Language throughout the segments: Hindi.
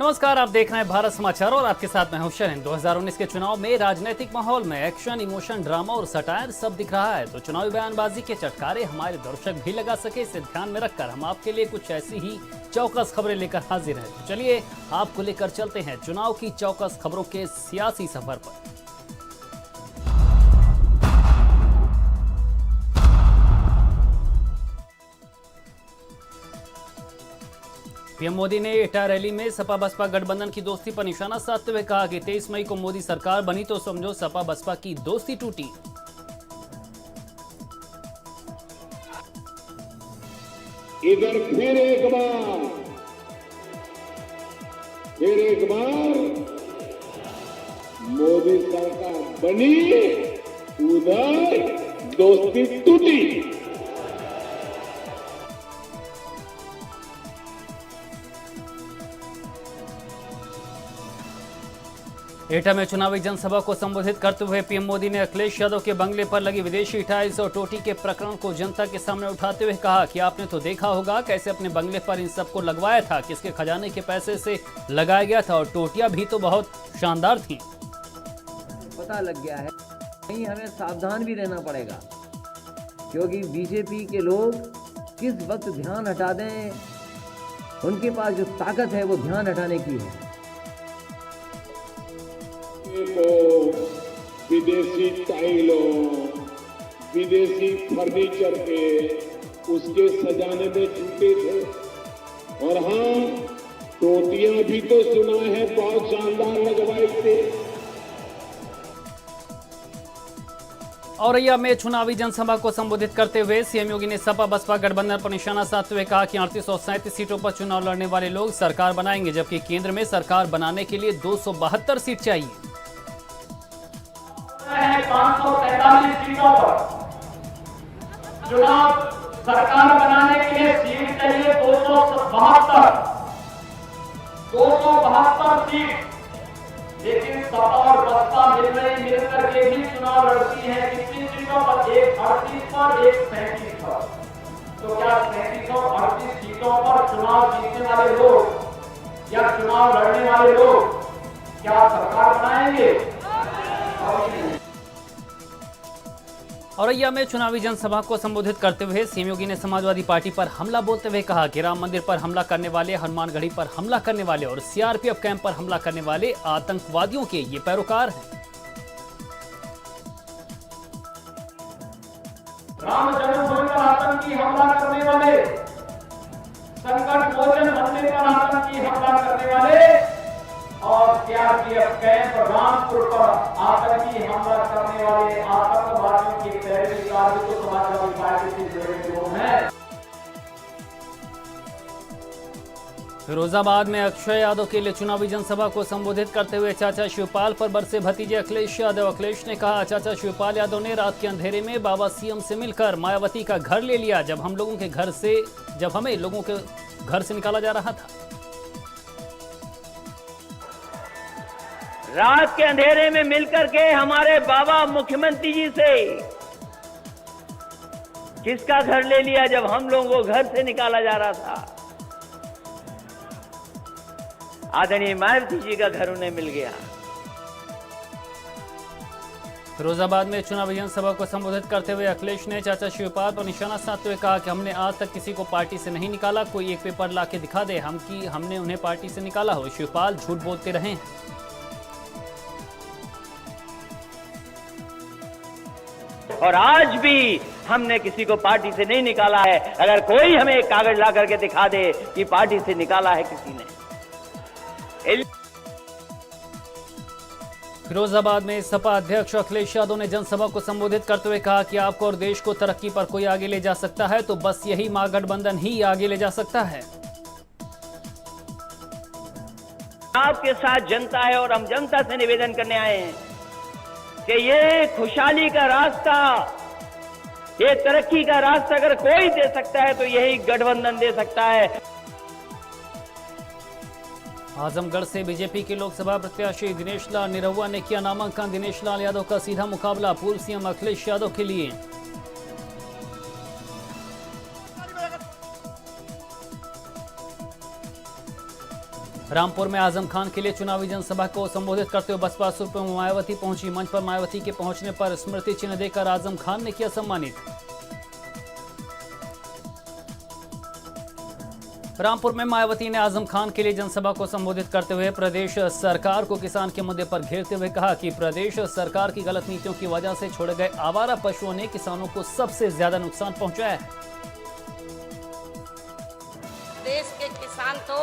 नमस्कार, आप देख रहे हैं भारत समाचार और आपके साथ मैं हूं शरण। 2019 के चुनाव में राजनीतिक माहौल में एक्शन, इमोशन, ड्रामा और सटायर सब दिख रहा है। तो चुनावी बयानबाजी के चटकारे हमारे दर्शक भी लगा सके, इसे ध्यान में रखकर हम आपके लिए कुछ ऐसी ही चौकस खबरें लेकर हाजिर हैं। तो चलिए आपको लेकर चलते हैं चुनाव की चौकस खबरों के सियासी सफर पर। पीएम मोदी ने एटा रैली में सपा बसपा गठबंधन की दोस्ती पर निशाना साधते हुए कहा कि 23 मई को मोदी सरकार बनी तो समझो सपा बसपा की दोस्ती टूटी। इधर फिर एक बार मोदी सरकार बनी, उधर दोस्ती टूटी। एटा में चुनावी जनसभा को संबोधित करते हुए पीएम मोदी ने अखिलेश यादव के बंगले पर लगी विदेशी टाइल्स और टोटी के प्रकरण को जनता के सामने उठाते हुए कहा कि आपने तो देखा होगा कैसे अपने बंगले पर इन सबको लगवाया था, किसके खजाने के पैसे से लगाया गया था, और टोटियां भी तो बहुत शानदार थी। पता लग गया है, कहीं हमें सावधान भी रहना पड़ेगा, क्योंकि बीजेपी के लोग किस वक्त ध्यान हटा दें, उनके पास जो ताकत है वो ध्यान हटाने की है। को विदेशी टाइलों, विदेशी फर्नीचर के उसके सजाने में जुटे थे। और हाँ, टोटियां भी तो सुना है बहुत शानदार लगवाई थी। औरैया में चुनावी जनसभा को संबोधित करते हुए सीएम योगी ने सपा बसपा गठबंधन पर निशाना साधते हुए कहा कि 38 और 37 सीटों पर चुनाव लड़ने वाले लोग सरकार बनाएंगे, जबकि केंद्र में सरकार बनाने के लिए 272 सीट चाहिए। 543 सीटों पर चुनाव सरकार बनाने के लिए सीट चाहिए 272 सीट। लेकिन सपा और बसपा मिलकर के भी चुनाव लड़ती है। कितनी सीटों पर? एक 38 पर, एक 37 पर। तो क्या 37 और 38 सीटों पर चुनाव जीतने वाले लोग या चुनाव लड़ने वाले लोग क्या सरकार बनाएंगे? औरैया में चुनावी जनसभा को संबोधित करते हुए सीएम योगी ने समाजवादी पार्टी पर हमला बोलते हुए कहा कि राम मंदिर पर हमला करने वाले, हनुमानगढ़ी पर हमला करने वाले और सीआरपीएफ कैंप पर हमला करने वाले आतंकवादियों के ये पैरोकार हैं। राम जन्मभूमि पर आतंकी हमला करने वाले, संकट मोचन मंदिर पर आतंकी हमला करने वाले और सीआरपीएफ कैंप रामपुर पर आतंकी हमला करने वाले आतंकवादियों की पैरवी कार तो समाजवादी पार्टी से जुड़े लोग हैं। फिरोजाबाद में अक्षय यादव के लिए चुनावी जनसभा को संबोधित करते हुए चाचा शिवपाल पर बरसे भतीजे अखिलेश यादव। अखिलेश ने कहा, चाचा शिवपाल यादव ने रात के अंधेरे में बाबा सीएम से मिलकर मायावती का घर ले लिया, जब हमें लोगों के घर से निकाला जा रहा था। रात के अंधेरे में मिलकर के हमारे बाबा मुख्यमंत्री जी से किसका घर ले लिया, जब हम लोगों को घर से निकाला जा रहा था। आदरणीय मायावती जी का घर उन्हें मिल गया। फिरोजाबाद में चुनावी जनसभा को संबोधित करते हुए अखिलेश ने चाचा शिवपाल पर निशाना साधते हुए कहा कि हमने आज तक किसी को पार्टी से नहीं निकाला, कोई एक पेपर लाके दिखा दे हमने उन्हें पार्टी से निकाला हो। शिवपाल झूठ बोलते रहे हैं। और आज भी हमने किसी को पार्टी से नहीं निकाला है। अगर कोई हमें एक कागज ला करके दिखा दे कि पार्टी से निकाला है किसी ने। फिरोजाबाद में सपा अध्यक्ष अखिलेश यादव ने जनसभा को संबोधित करते हुए कहा कि आपको और देश को तरक्की पर कोई आगे ले जा सकता है तो बस यही महागठबंधन ही आगे ले जा सकता है। आपके साथ जनता है और हम जनता से निवेदन करने आए हैं कि ये खुशहाली का रास्ता, ये तरक्की का रास्ता अगर कोई दे सकता है तो यही गठबंधन दे सकता है। आजमगढ़ से बीजेपी के लोकसभा प्रत्याशी दिनेश लाल निरहुआ ने किया नामांकन। दिनेश लाल यादव का सीधा मुकाबला पूर्व सीएम अखिलेश यादव के लिए। रामपुर में आजम खान के लिए चुनावी जनसभा को संबोधित करते हुए बसपा सुप्रीमो मायावती पहुंची। मंच पर मायावती के पहुंचने पर स्मृति चिन्ह देकर आजम खान ने किया सम्मानित। रामपुर में मायावती ने आजम खान के लिए जनसभा को संबोधित करते हुए प्रदेश सरकार को किसान के मुद्दे पर घेरते हुए कहा कि प्रदेश सरकार की गलत नीतियों की वजह से छोड़े गए आवारा पशुओं ने किसानों को सबसे ज्यादा नुकसान पहुंचाया है। देश के किसान तो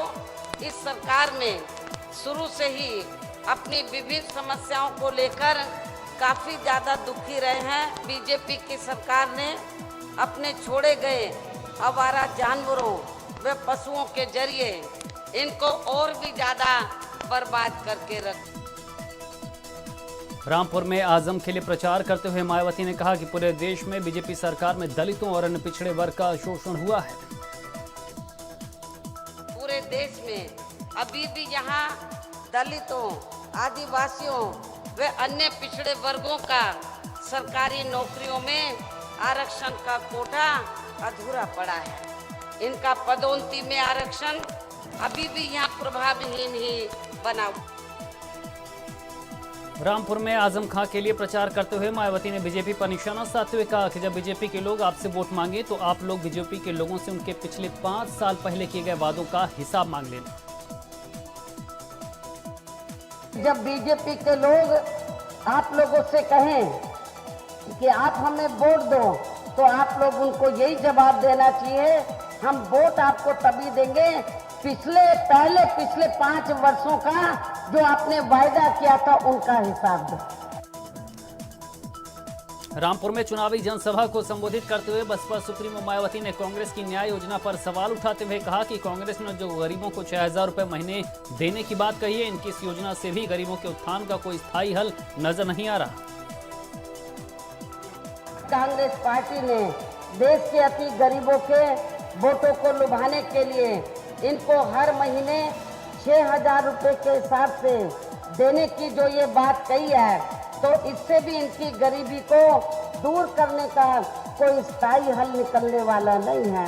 इस सरकार में शुरू से ही अपनी विभिन्न समस्याओं को लेकर काफी ज्यादा दुखी रहे हैं। बीजेपी की सरकार ने अपने छोड़े गए आवारा जानवरों व पशुओं के जरिए इनको और भी ज्यादा बर्बाद करके रख। रामपुर में आजम के लिए प्रचार करते हुए मायावती ने कहा कि पूरे देश में बीजेपी सरकार में दलितों और अन्य पिछड़े वर्ग का शोषण हुआ है। पूरे देश में अभी भी यहाँ दलितों, आदिवासियों व अन्य पिछड़े वर्गों का सरकारी नौकरियों में आरक्षण का कोटा अधूरा पड़ा है। इनका पदोन्नति में आरक्षण अभी भी यहाँ प्रभावहीन ही बना। रामपुर में आजम खां के लिए प्रचार करते हुए मायावती ने बीजेपी पर निशाना साधते हुए कहा कि जब बीजेपी के लोग आपसे वोट मांगे तो आप लोग बीजेपी के लोगों से उनके पिछले 5 साल पहले किए गए वादों का हिसाब मांग लेना। जब बीजेपी के लोग आप लोगों से कहें कि आप हमें वोट दो तो आप लोग उनको यही जवाब देना चाहिए, हम वोट आपको तभी देंगे पिछले 5 वर्षों का जो आपने वायदा किया था उनका हिसाब दो। रामपुर में चुनावी जनसभा को संबोधित करते हुए बसपा सुप्रीमो मायावती ने कांग्रेस की न्याय योजना पर सवाल उठाते हुए कहा कि कांग्रेस ने जो गरीबों को 6000 रुपए महीने देने की बात कही है, इनकी इस योजना से भी गरीबों के उत्थान का कोई स्थायी हल नजर नहीं आ रहा। कांग्रेस पार्टी ने देश के अति गरीबों के वोटों को लुभाने के लिए इनको हर महीने 6000 रुपए के हिसाब से देने की जो ये बात कही है, तो इससे भी इनकी गरीबी को दूर करने का कोई स्थायी हल निकलने वाला नहीं है।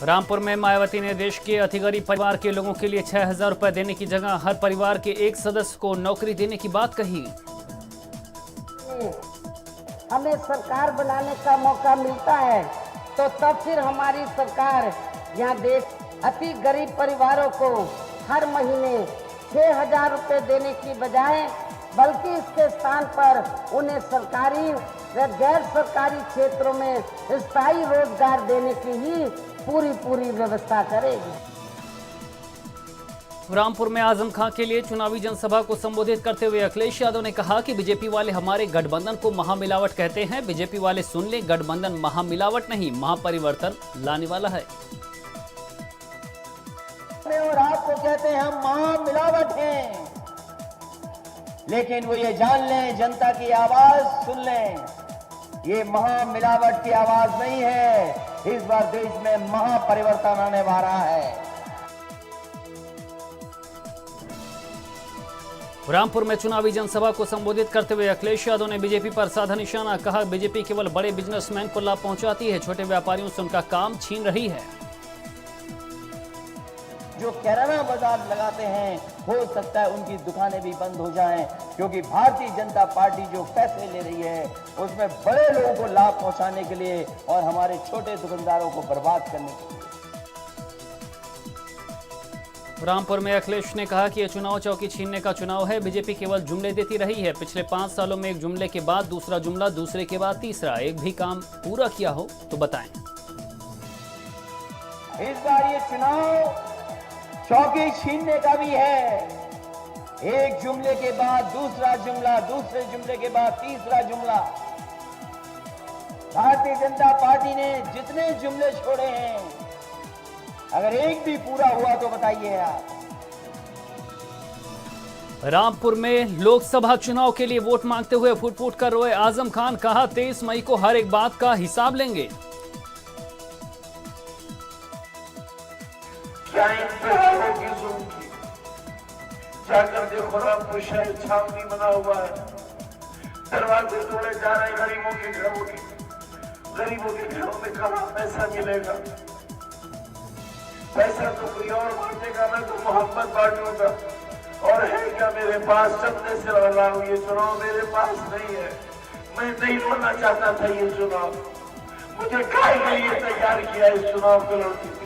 रामपुर में मायावती ने देश के अति गरीब परिवार के लोगों के लिए 6000 रुपए देने की जगह हर परिवार के एक सदस्य को नौकरी देने की बात कही। हमें सरकार बनाने का मौका मिलता है तो तब फिर हमारी सरकार यहाँ देश अति गरीब परिवारों को हर महीने 6000 रुपए देने की बजाय बल्कि इसके स्थान पर उन्हें सरकारी व गैर सरकारी क्षेत्रों में स्थायी रोजगार देने की ही पूरी व्यवस्था करेगी। रामपुर में आजम खां के लिए चुनावी जनसभा को संबोधित करते हुए अखिलेश यादव ने कहा कि बीजेपी वाले हमारे गठबंधन को महामिलावट कहते हैं। बीजेपी वाले सुन ले, गठबंधन महामिलावट नहीं महापरिवर्तन लाने वाला है। और आपको कहते हैं हम महामिलावट हैं, लेकिन वो ये जान लें, जनता की आवाज सुन लें, ये महामिलावट की आवाज नहीं है। इस बार देश में महापरिवर्तन आने वाला है। रामपुर में चुनावी जनसभा को संबोधित करते हुए अखिलेश यादव ने बीजेपी पर साधा निशाना। कहा बीजेपी केवल बड़े बिजनेसमैन को लाभ पहुंचाती है, छोटे व्यापारियों से उनका काम छीन रही है। जो किराना बाजार लगाते हैं हो सकता है उनकी दुकानें भी बंद हो जाएं, क्योंकि भारतीय जनता पार्टी जो फैसले ले रही है उसमें बड़े लोगों को लाभ पहुंचाने के लिए और हमारे छोटे दुकानदारों को बर्बाद करने के लिए। रामपुर में अखिलेश ने कहा कि यह चुनाव चौकी छीनने का चुनाव है। बीजेपी केवल जुमले देती रही है। पिछले 5 सालों में एक जुमले के बाद दूसरा जुमला, दूसरे के बाद तीसरा, एक भी काम पूरा किया हो तो बताएं। इस बार ये चुनाव चौकी छीनने का भी है। एक जुमले के बाद दूसरा जुमला, दूसरे जुमले के बाद तीसरा जुमला। भारतीय जनता पार्टी ने जितने जुमले छोड़े हैं, अगर एक भी पूरा हुआ तो बताइए आप। रामपुर में लोकसभा चुनाव के लिए वोट मांगते हुए फुट कर रोए आजम खान। कहा 23 मई को हर एक बात का हिसाब लेंगे। क्या इन त्योहारों की जुल्म की? जाकर देखो रामपुर शहर छावनी बना हुआ है, दरवाजे तोड़े जा रहे गरीबों के घरों के। गरीबों के घरों में कहां पैसा मिलेगा? पैसा तो कोई और बांटेगा, मैं तो मोहब्बत बांटूंगा। और है क्या मेरे पास? सपने से लड़ रहा हूँ, ये चुनाव मेरे पास नहीं है। मैं नहीं लड़ना चाहता था ये चुनाव, मुझे काहे के लिए तैयार किया इस चुनाव को लड़ने के लिए।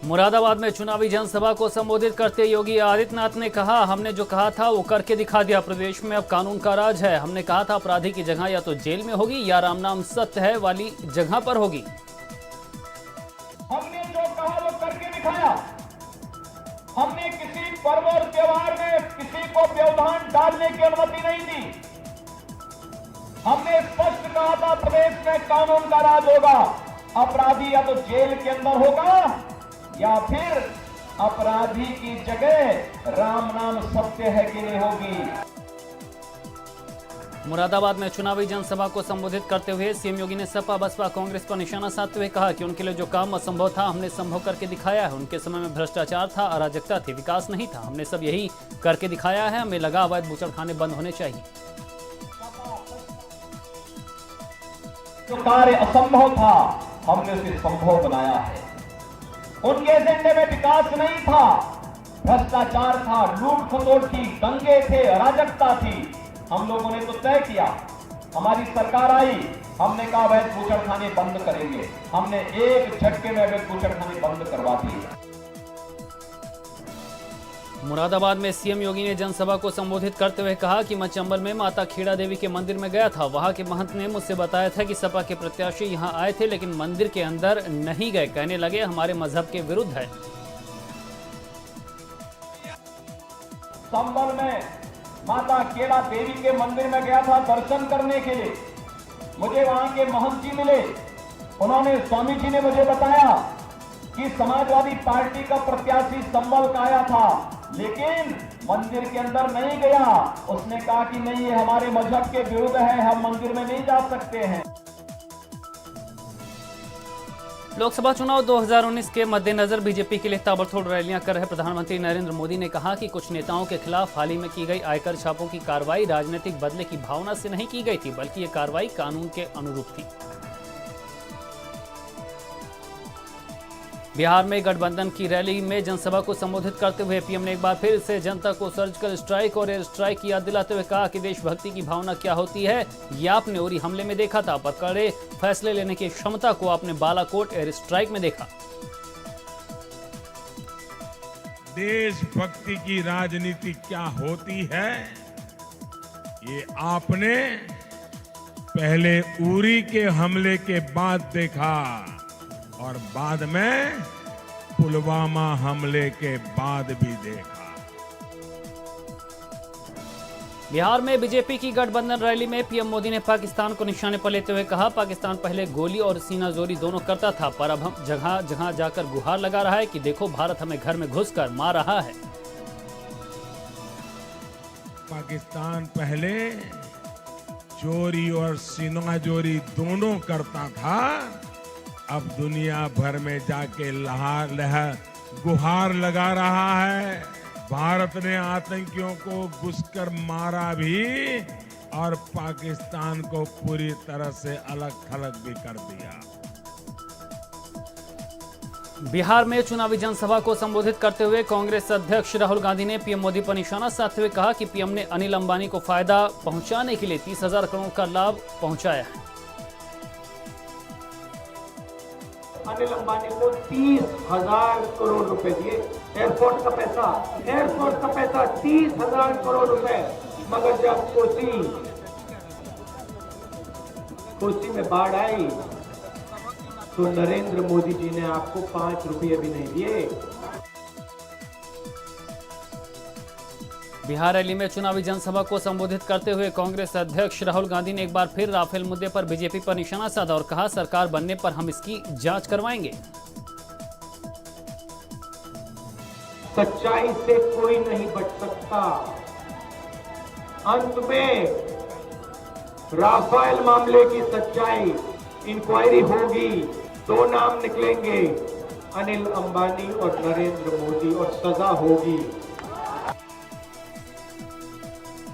मुरादाबाद में चुनावी जनसभा को संबोधित करते योगी आदित्यनाथ ने कहा, हमने जो कहा था वो करके दिखा दिया। प्रदेश में अब कानून का राज है। हमने कहा था अपराधी की जगह या तो जेल में होगी या राम नाम सत्य है वाली जगह पर होगी। हमने जो कहा वो करके दिखाया। हमने किसी पर्व और त्योहार में किसी को व्यवधान डालने की अनुमति नहीं दी। हमने स्पष्ट कहा था प्रदेश में कानून का राज होगा। अपराधी या तो जेल के अंदर होगा या फिर अपराधी की जगह राम नाम सत्य है कि नहीं होगी। मुरादाबाद में चुनावी जनसभा को संबोधित करते हुए सीएम योगी ने सपा बसपा कांग्रेस पर निशाना साधते हुए कहा कि उनके लिए जो काम असंभव था हमने संभव करके दिखाया है। उनके समय में भ्रष्टाचार था, अराजकता थी, विकास नहीं था। हमने सब यही करके दिखाया है। हमें लगा अवैध बूचड़खाने बंद होने चाहिए। जो कार्य असंभव था हमने उसे संभव बनाया है। उनके एजेंडे में विकास नहीं था, भ्रष्टाचार था, लूट खसोट थी, दंगे थे, अराजकता थी। हम लोगों ने तो तय किया, हमारी सरकार आई, हमने कहा अवैध बूचड़खाने बंद करेंगे। हमने एक झटके में अवैध बूचड़खाने बंद करवा दिए। मुरादाबाद में सीएम योगी ने जनसभा को संबोधित करते हुए कहा कि मैं चंबल में माता खेड़ा देवी के मंदिर में गया था। वहां के महंत ने मुझसे बताया था कि सपा के प्रत्याशी यहां आए थे लेकिन मंदिर के अंदर नहीं गए। कहने लगे हमारे मजहब के विरुद्ध है। चंबल में माता खेड़ा देवी के मंदिर में गया था दर्शन करने के लिए। मुझे वहां के महंत जी मिले। उन्होंने, स्वामी जी ने मुझे बताया कि समाजवादी पार्टी का प्रत्याशी संबल का आया था लेकिन मंदिर के अंदर नहीं गया। उसने कहा कि नहीं, ये हमारे मजहब के विरुद्ध है, हम मंदिर में नहीं जा सकते हैं। लोकसभा चुनाव 2019 के मद्देनजर बीजेपी के लिए ताबड़तोड़ रैलियां कर रहे प्रधानमंत्री नरेंद्र मोदी ने कहा कि कुछ नेताओं के खिलाफ हाल ही में की गई आयकर छापों की कार्रवाई राजनीतिक बदले की भावना से नहीं की गई थी, बल्कि ये कार्रवाई कानून के अनुरूप थी। बिहार में गठबंधन की रैली में जनसभा को संबोधित करते हुए पीएम ने एक बार फिर से जनता को सर्जिकल स्ट्राइक और एयर स्ट्राइक की याद दिलाते हुए कहा कि देशभक्ति की भावना क्या होती है ये आपने उरी हमले में देखा था, पर कड़े फैसले लेने की क्षमता को आपने बालाकोट एयर स्ट्राइक में देखा। देशभक्ति की राजनीति क्या होती है ये आपने पहले उरी के हमले के बाद देखा और बाद में पुलवामा हमले के बाद भी देखा। बिहार में बीजेपी की गठबंधन रैली में पीएम मोदी ने पाकिस्तान को निशाने पर लेते हुए कहा, पाकिस्तान पहले गोली और सीनाजोरी दोनों करता था, पर अब हम जगह जगह जाकर गुहार लगा रहा है कि देखो भारत हमें घर में घुसकर मार रहा है। पाकिस्तान पहले चोरी और सीनाजोरी दोनों करता था, अब दुनिया भर में जाके गुहार लगा रहा है। भारत ने आतंकियों को घुसकर मारा भी और पाकिस्तान को पूरी तरह से अलग थलग भी कर दिया। बिहार में चुनावी जनसभा को संबोधित करते हुए कांग्रेस अध्यक्ष राहुल गांधी ने पीएम मोदी पर निशाना साधते हुए कहा कि पीएम ने अनिल अंबानी को फायदा पहुंचाने के लिए 30,000 करोड़ का लाभ पहुंचाया है। अनिल अंबानी को 30,000 करोड़ रुपए दिए। एयरपोर्ट का पैसा 30,000 करोड़ रुपए। मगर जब कोसी में बाढ़ आई तो नरेंद्र मोदी जी ने आपको 5 रुपये भी नहीं दिए। बिहार रैली में चुनावी जनसभा को संबोधित करते हुए कांग्रेस अध्यक्ष राहुल गांधी ने एक बार फिर राफेल मुद्दे पर बीजेपी पर निशाना साधा और कहा, सरकार बनने पर हम इसकी जांच करवाएंगे। सच्चाई से कोई नहीं बच सकता। अंत में राफेल मामले की सच्चाई इंक्वायरी होगी, 2 नाम निकलेंगे, अनिल अंबानी और नरेंद्र मोदी, और सजा होगी।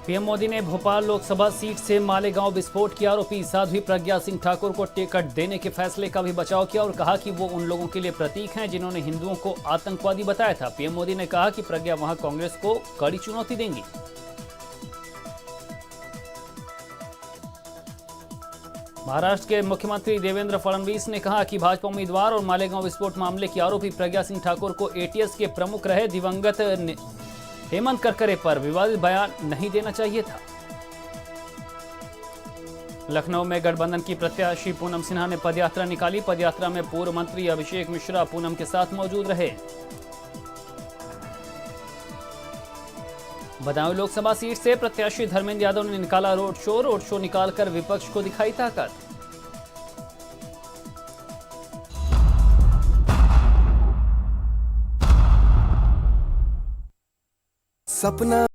पीएम मोदी ने भोपाल लोकसभा सीट से मालेगांव विस्फोट की आरोपी साध्वी प्रज्ञा सिंह ठाकुर को टिकट देने के फैसले का भी बचाव किया और कहा कि वो उन लोगों के लिए प्रतीक हैं जिन्होंने हिंदुओं को आतंकवादी बताया था। पीएम मोदी ने कहा कि प्रज्ञा वहां कांग्रेस को कड़ी चुनौती देंगी। महाराष्ट्र के मुख्यमंत्री देवेंद्र फडणवीस ने कहा कि भाजपा उम्मीदवार और मालेगांव विस्फोट मामले की आरोपी प्रज्ञा सिंह ठाकुर को एटीएस के प्रमुख रहे दिवंगत हेमंत करकरे पर विवादित बयान नहीं देना चाहिए था। लखनऊ में गठबंधन की प्रत्याशी पूनम सिन्हा ने पदयात्रा निकाली। पदयात्रा में पूर्व मंत्री अभिषेक मिश्रा पूनम के साथ मौजूद रहे। बदायूं लोकसभा सीट से प्रत्याशी धर्मेंद्र यादव ने निकाला रोड शो निकालकर विपक्ष को दिखाई ताकत। सपना